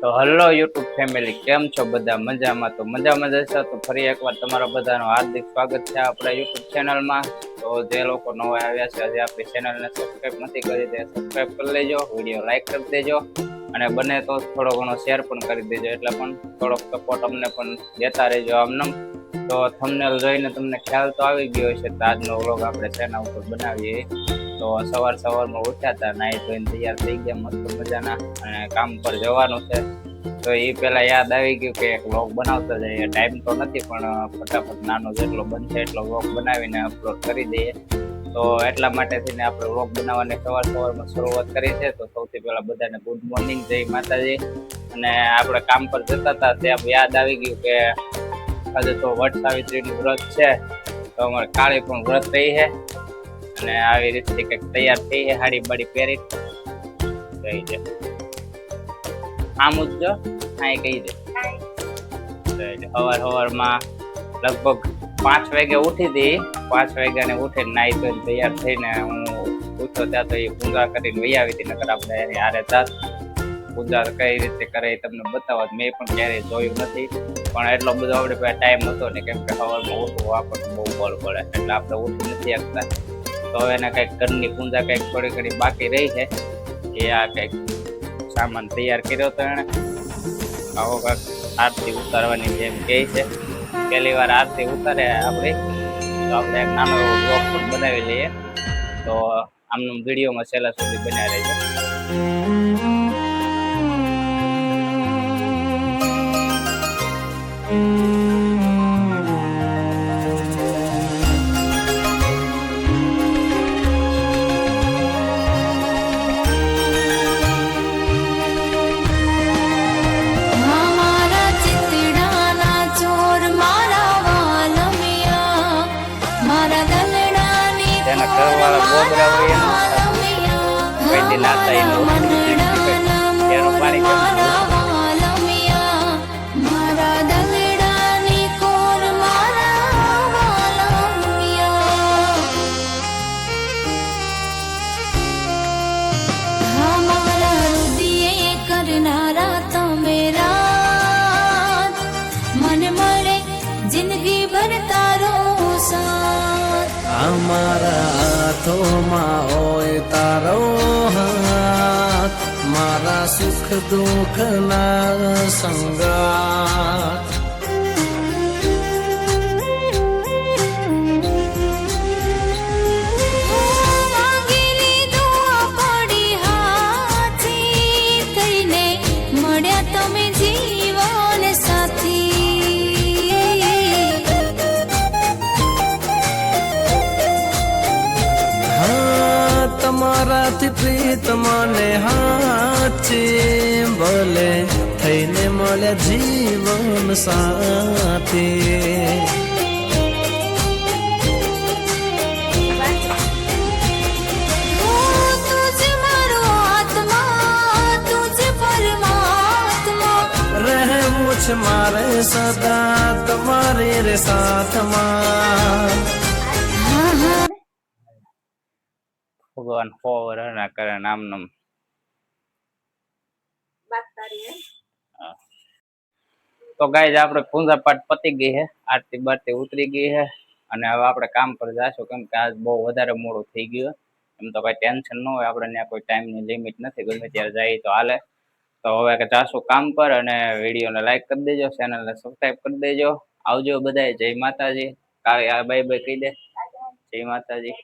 તો hello YouTube family, કેમ છો બધા? મજામાં? તો મજામાં જશો તો ફરી એકવાર તમારા બધાનું હાર્દિક સ્વાગત છે આપણા યુટ્યુબ ચેનલમાં. તો જે લોકો નવા આવ્યા છે હજી આપણી ચેનલને સબસ્ક્રાઈબ નથી કરી દે, સબસ્ક્રાઈબ કરી લેજો, વિડીયો લાઈક કરી દેજો અને બને તો થોડો ઘણો શેર પણ કરી દેજો, એટલે પણ થોડોક સપોર્ટ અમને પણ દેતા રહેજો આમનામ. તો થંબનેલ જોઈને તમને ખ્યાલ તો આવી ગયો હશે તો આજનો વ્લોગ આપણે શેના ઉપર બનાવીએ. તો સવારમાં ઉઠ્યા હતા, નાહી ધોઈને તૈયાર થઈ ગયા મસ્ત મજાના અને કામ પર જવાનું છે. તો એ પેલા યાદ આવી ગયું કે એક વ્લોગ બનાવતા જઈએ. ટાઈમ તો નથી પણ ફટાફટ નાનો જેટલો બનશે એટલો વ્લોગ બનાવીને અપલોડ કરી દઈએ. તો એટલા માટે થઈને આપણે વ્લોગ બનાવવાની સવારમાં શરૂઆત કરી છે. તો સૌથી પહેલા બધાને ગુડ મોર્નિંગ, જય માતાજી. અને આપણે કામ પર જતા હતા ત્યાં યાદ આવી ગયું કે આજે તો વટ સાવિત્રીનું વ્રત છે, તો અમારે કાળી પણ વ્રત રહી છે અને આવી રીતે કંઈક તૈયાર થઈ છે, સાડી બાડી પહેરી રહી છે. આમ જ જો હા કહી દે. સવારમાં લગભગ 5 વાગે ઉઠી હતી. 5 વાગ્યાને ઉઠીને નાહી ધોઈને તૈયાર થઈને હું ઉઠ્યો ત્યાં તો એ પૂજા કરીને વહી આવી હતી. નકર આપણે એની હારે જાત પૂજા કઈ રીતે કરે એ તમને બતાવત. મેં પણ ક્યારેય જોયું નથી, પણ એટલો બધો આપણી પાસે ટાઈમ હતો ને, કેમ કે સવારમાં ઉઠવું આપણને બહુ બળ પડે એટલે આપણે ઉઠી નથી શકતા. તો હવે એને કંઈક ઘરની પૂજા કંઈક થોડી ઘણી બાકી રહી છે, એ આ કંઈક સામાન તૈયાર કર્યો હતો એને. આવો કાંક આરતી ઉતારવાની જેમ કહે છે, પહેલી વાર આરતી ઉતારે આપણી, તો આપણે એક નાનો એવો બ્લોગ પણ બનાવી લઈએ. તો આમનું વિડીયોમાં છેલ્લા સુધી બન્યા રહેજો. તેના ઘરવાળા ગોબરા હોય એનું કઈ દિન નાતા એનું પાણી જિંદગી ભર તારો સાથ, અમારા હાથોમાં હોય તારો હાથ, મારા સુખ દુઃખ ના સંગાથ. તમારાથી પ્રીત મને હાચી, ભલે થઈને મળે જીવન સાથી. રહેવું છે મારે સદા તમારી રે સાથમાં. ભગવાન ફોવર ના કરે નામ નામ. તો ગાઈઝ આપણે પૂજા પાઠ પતી ગઈ છે, આરતી બારતી ઉતરી ગઈ છે અને હવે આપણે કામ પર જાશું, કેમ કે આજ બહુ વધારે મોડું થઈ ગયું. એમ તો કઈ ટેન્શન ન હોય, આપણે ત્યાં કોઈ ટાઈમની લિમિટ નથી, ગમે ત્યારે જાય તો હાલે. તો હવે કે જાશું કામ પર અને વિડીયોને લાઈક કરી દેજો, ચેનલને સબસ્ક્રાઈબ કરી દેજો. આવજો બધાય, જય માતાજી. કાલે બાય બાય કહી દે. જય માતાજી.